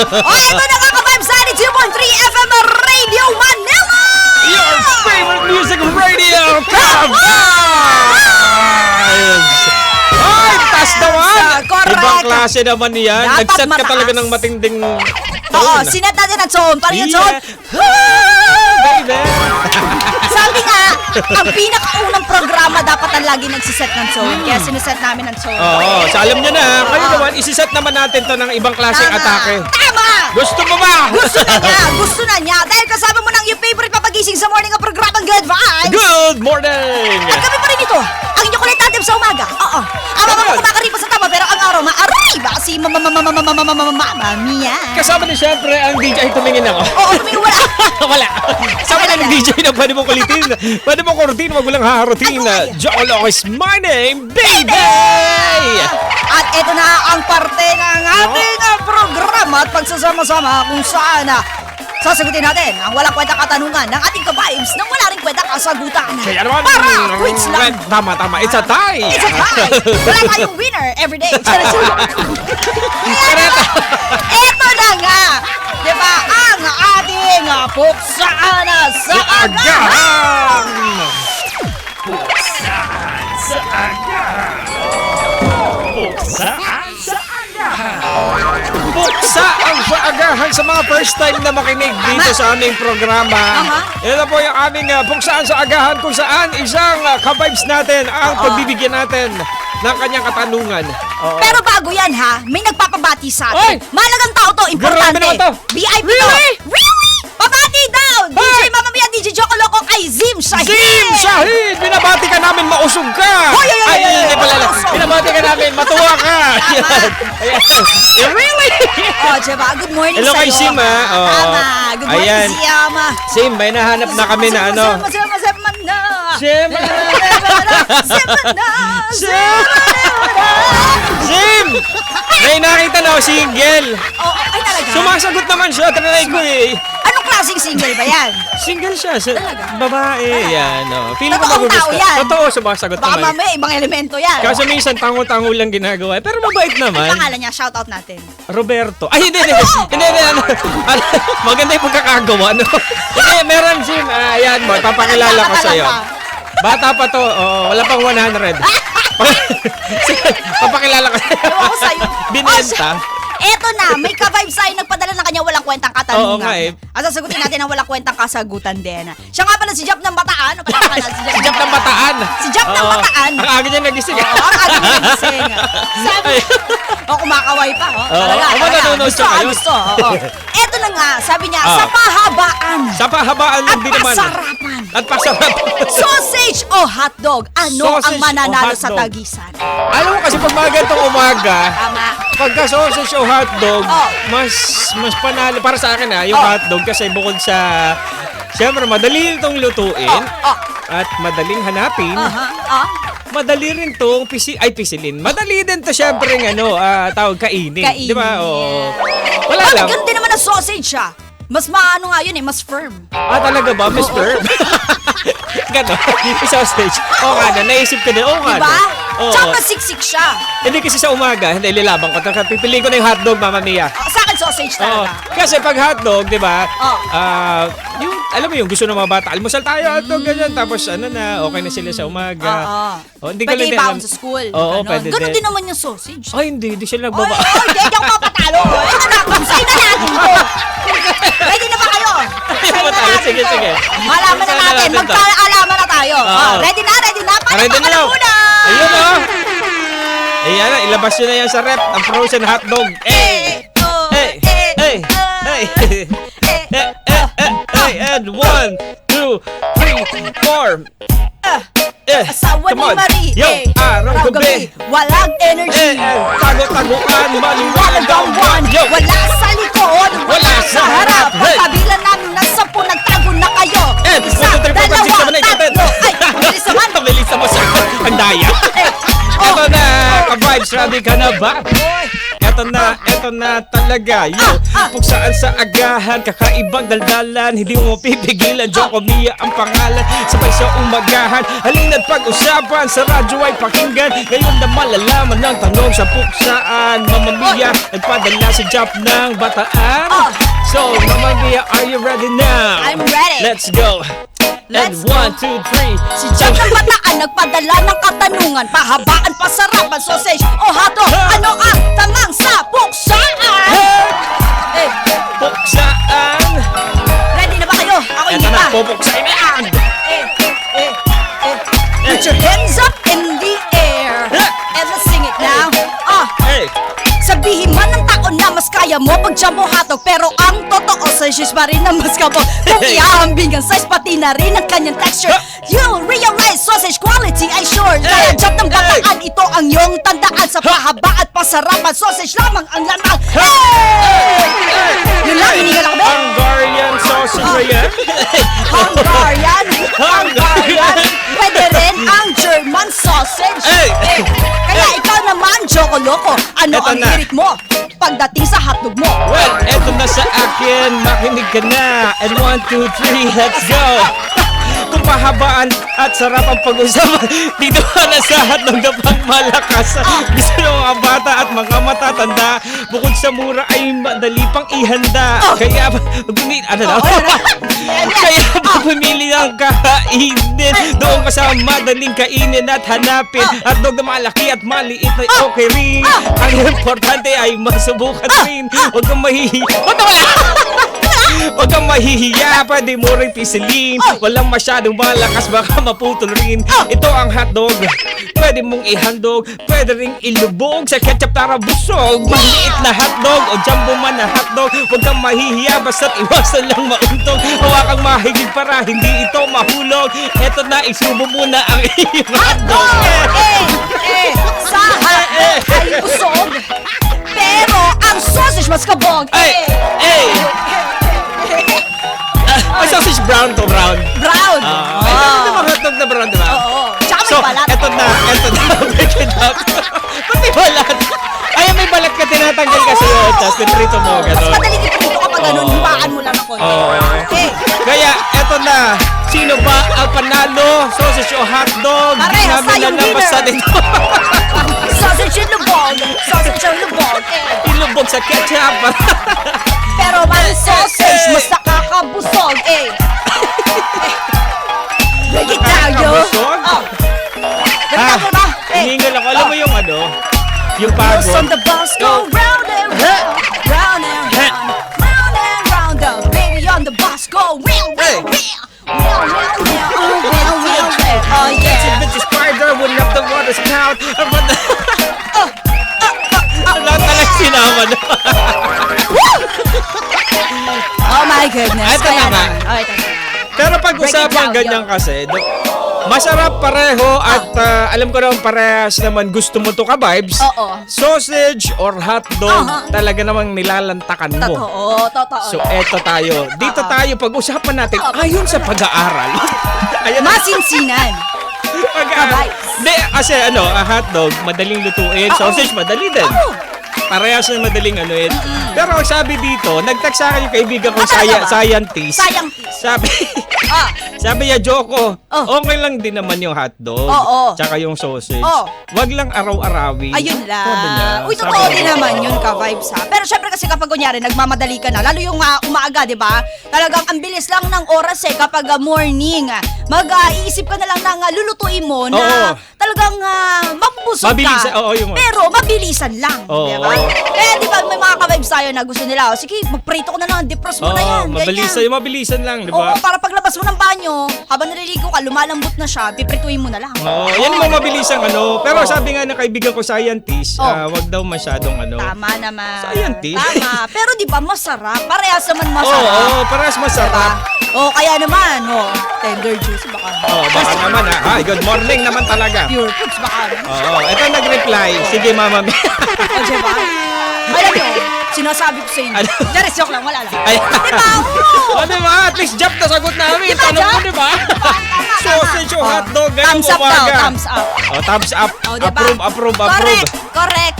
Ito na nga ka-vibes sa 2.3 FM Radio Manila! Your favorite music radio, ka-vibes! Ay, taas naman! Correct. Ibang klase naman yan. Dapat Nag-set ka mataas. talaga ng matinding Oo, sinet natin ang tone. Parang yung tone. Baby! Sabi nga, ang pinakaunang programa dapat ang lagi nagsiset ng tone. Kaya sineset namin ang tone. Oo, so alam nyo na. Ngayon naman, isiset naman natin to ng ibang klaseng atake. Tama! Gusto mo ba? Gusto na niya! Gusto na niya! Dahil kasama mo ng yung favorite papagising sa morning ng programang Good Vibes! Good morning! At kami pa rin ito, ang inyong kulit natin sa umaga. Oo. Ang mga kumakaripa sa tama, pero ang araw maaray ba si Mama Mia? Kasama ni syempre ang DJ tumingin ako. Oo, tumingin wala. Wala. Kasama Wala ng na. DJ na pwede mong kulitin. Pwede mong kurutin, wag mo lang haharutin. Ay. Jolo is my name, baby! At ito na ang parte ng ating programa at pagsasama-sama kung saan sasagutin natin ang walang kwentang katanungan ng ating ka-vibes nang wala rin kwentang kasagutan. Kaya naman, Para quiz lang. Tama. It's a tie. It's a tie. Wala tayong winner every day. Kaya ito na nga. Diba ang ating puksaan sa agahan. Buksa ang paagahan sa mga first time na makinig dito sa aming programa. Ito po yung aming buksaan sa agahan kung saan isang ka-vibes natin ang pagbibigyan natin ng kanyang katanungan. Pero bago yan ha, may nagpapabati sa Oy! atin. Mahalagang tao to, importante. Grabe naman to. VIP Really? to. Really? Pabati daw! DJ Mama Mia, DJ Joko Loco kay Zim Shahid! Zim Shahid! Binabati ka namin, mausog ka! Hoy, Hindi pala. mausog. Binabati ka namin, matuwa ka! Tama. Ayan. Really? Oh, diba? Good morning Hello sa'yo. kay Sim, ha? Oo. Tama. Good morning, Ayan. Siam. Sim, may nahanap na kami na ano. Sim na. Sim! Sim! May nakita na ako single. Oh, ay talaga? Sumasagot naman siya, trinay ko eh. Anong klaseng single ba yan? Single siya, Talaga? babae. Yan, oh. Feeling ko Totoong tao magugustuhan. yan. Totoo, sumasagot Baka naman. mamaya ibang elemento yan. Kaso minsan tango-tango lang ginagawa. Pero mabait Ang naman. pangalan niya, shoutout natin. Roberto. Ay, hindi. Ano, maganda yung pagkakagawa, no? Hindi, meron, Jim. Ayan mo, papakilala ko sa'yo. Bata pa to. Wala pang 100. Sige, papakilala ko sa'yo. Ewan ko sa'yo. Binenta. Eto na, may ka-vibe sa'yo nagpadala ng kanya walang kwentang Oo katanungan. nga eh. At sasagutin natin ang walang kwentang kasagutan din. Siya nga pala si Jap ng Bataan. Ano pala pala si Jap? Si Jap ng Bataan. Si Jap ng Oo. Bataan. Ang aga niya nagising. Oo, ang aga niya nagising. Sabi, kumakaway pa. Talaga. nanonood Gusto, siya kayo. gusto. Oo. Eto na nga, sabi niya, sa pahabaan Sa pahabaan at lang din naman. pasarapan. At pasarapan. Sausage o hotdog, ano ang Sausage o mananalo sa hotdog? tagisan? Alam mo kasi pag mga ganitong umaga, Tama. pagka sausage o hotdog, Oh. mas panalo para sa akin yung Oh. hotdog kasi bukod sa siyempre madali itong lutuin Oh. at madaling hanapin. Madali rin tong pisilin. Madali din to siyempre tawag kainin. Kainin. Di ba? Oo. Wala Bakit lang. ganun din naman ang sausage mas maano nga yun mas firm. Talaga ba, Mr.? Gano'n, yung sausage. Oo nga na, naisip ko din. Oo nga Diba? na. Oo. Tsaka masiksik siya. Hindi kasi sa umaga, hindi lilabang ko. Pipiliin ko na yung hotdog, Mama Mia. Sa akin sausage Oo. talaga. Kasi pag hotdog, di ba? Oo. Yung, alam mo yung gusto ng mga bata, almusal tayo, hotdog, ganyan. Tapos okay na sila sa umaga. Hindi ko Pwede lang ibaon sa school. Oo, Ganon. pwede Ganun din. din naman yung sausage. Ay, hindi sila Oy, nagbaba. hindi ako mapatalo. Ito na, kumsay na natin to. Ready na ba kayo? Kumsay na natin Sige, to. sige. Malaman na Kumsay na natin. natin to. Magkaalaman na tayo. Oo. Ready na. Ready na daw. Muna. Ayun Ayan na, ilabas nyo na yan sa rep, ang frozen hotdog. And 1, 2, 3, 4. Asawa ni Come on. Marie. Yo, araw-gabi. Walang energy. Tago-taguan, maliwanag ang One, Yo, wala sa likod, Wala sa harap. Hey. Pagkabilan namin ng 10, nagtago na kayo. Isa, 1, 2, 3, 4, 5, 6, 7, 8, 9, 10. tatlo. Ay, bilis naman. Ang bilis naman sa ang daya. Ito na, ka-vibes, ready ka na ba? Eto na talaga. Yo, kung saan sa agahan, kakaibang daldalan, hindi mo pipigilan. Joko Mia ang pangalan, sabay sa umagahan. Halina't pag-usapan, sa radyo ay pakinggan. Ngayon na malalaman ng tanong sa puksaan. Mamma Mia, nagpadala si Jap ng bataan. So, Mamma Mia, are you ready now? I'm ready. Let's go. Let's And 1, 2, 3. Si Jack ng bataan nagpadala ng katanungan. Pahabaan, pasarapan, sausage o hotdog. Ano ang tangang sa puksaan? Eh, Puksaan. ready na ba kayo? Ako Eto hindi na, pa. pupuksain na yan. Put your hands up in the air and let's sing it now. Hey. Sabihin man ng tao na mas kaya mo pag jumbo hotdog, pero ang totoo sa issues pa rin ang mas kabog. Kung ihahambing ang size pati na rin ang kanyang texture, you'll realize sausage quality ay sure. Kaya job ng bataan, ito ang iyong tandaan. Sa pahaba at pasarapan, sausage lamang ang lamang. Hey! Yun lang, hinigal ako ba? Hungarian sausage ba yan? Hungarian. Pwede rin ang German sausage. Hey! Kaya ikaw naman, Joko Loco, ano Eto ang na. hirit mo pagdating sa hotdog mo? Well, eto na sa akin, makinig ka na. And 1, 2, 3, let's go. Kung pahabaan at sarap ang pag-usapan, dito ka na sa hotdog na pang malakas. Gusto ng mga bata at mga matatanda, bukod sa mura ay madali pang ihanda. Kaya bumili, Kaya pumili ng kakainin. Doon ka sa madaling kainin at hanapin. Hotdog na malaki at maliit ay okay rin. Ang importante ay masubukan rin. Huwag kang Huwag kang mahihiya, pwede mo rin pisilin. Walang masyadong malakas, baka maputol rin. Ito ang hotdog, pwede mong ihandog, pwede ring ilubog sa ketchup para busog. Maliit na hotdog o jumbo man na hotdog, huwag kang mahihiya, basta't iwasan lang mauntog. Huwag kang mahigit para hindi ito mahulog. Eto na, isubo muna ang iyong hotdog. Sa hotdog ay busog, pero ang sausage mas kabog. Ay, sausage brown to brown. Brown. Ay, ganun naman hotdog na brown, diba? Oo. Tsaka may So, balat. eto na, break it up. Pati balat. Ay, may balat ka, tinatanggal ka sa'yo, tapos pinrito mo, Mas gano'n. madali dito kapag ganun, hiwaan mo lang ng konti. Okay. Kaya, eto na, sino ba ang panalo? Sausage o hotdog? Parehas Namin tayong na basta winner. dito. Sausage in lubog. Sausage in lubog. Ilubog sa ketchup. Pero man sausage, mas nakakabusog. Break it down, yo. Nakakabusog? Ganda mo ba? Hiningal ako. Alam mo yung ano? Yung Wheels pagod. on the bus go round and round, round and round, round and round. The baby on the bus go round, round, round, round, round, round, round, round, round. Oh yeah. It's a spider, wouldn't have the water spout. Wala talagang sinama na. Oh my goodness. Ito Kaya naman. Oh, ito. Pero pag-usapan down, ganyan kasi, masarap pareho at alam ko naman parehas naman gusto mo to ka-vibes. Oo. Sausage or hotdog, talaga namang nilalantakan mo. Totoo. So eto tayo. Dito tayo pag-usapan natin ayon sa pag-aaral. Ayan. Masinsinan. Pag-aaral. Hindi, kasi hotdog, madaling lutuin. Sausage, madali din. Parehas na madaling anuin. Pero ang sabi dito, nag-text sa akin yung kaibigan kong talaga ba? scientist. Scientist. Sabi niya, Joko, Oh. okay lang din naman yung hotdog. Oo. Tsaka yung sausage. Oh. Wag lang araw-arawin. Ayun Sabi niya. lang. Uy, Sabi totoo niya. din naman yun ka-vibes ha. Pero syempre kasi kapag kunyari nagmamadali ka na, lalo yung umaaga, di ba? Talagang ang bilis lang ng oras kapag morning. Mag-iisip ka na lang ng lulutuin mo na Oo. talagang mabubusog Mabilisan, ka. oo, yung- Pero mabilisan lang, Oo. di ba? Kaya di ba may mga ka-vibes tayo na gusto nila, sige, magprito ko na lang, defrost mo na yan. mabilisan, ganyan. mabilisan lang, di Oo, ba? para paglabas mo ng banyo, habang naliligo ka, lumalambot na siya, piprituin mo na lang. Oo, yan yung mga mabilisang Pero sabi nga ng kaibigan ko scientist, wag daw masyadong Tama naman. Scientist. Tama. Pero di ba masarap? Parehas naman Oo, masarap. parehas Diba? masarap. Kaya naman, tender juice baka. Baka naman Hi, good morning naman talaga. Pure foods baka. Ito nag-reply. Sige, mama. Diba? Alam nyo, sinasabi ko sa inyo. Ano? Just joke lang, wala lang. Ay. Diba? Oo. Diba? At least job na sagot namin. Diba, Tanong mo, Jap? diba? Tama. Sausage o hotdog, ngayong Thumbs up daw, umaga. thumbs up. Thumbs up. Diba? Approve. Correct, correct.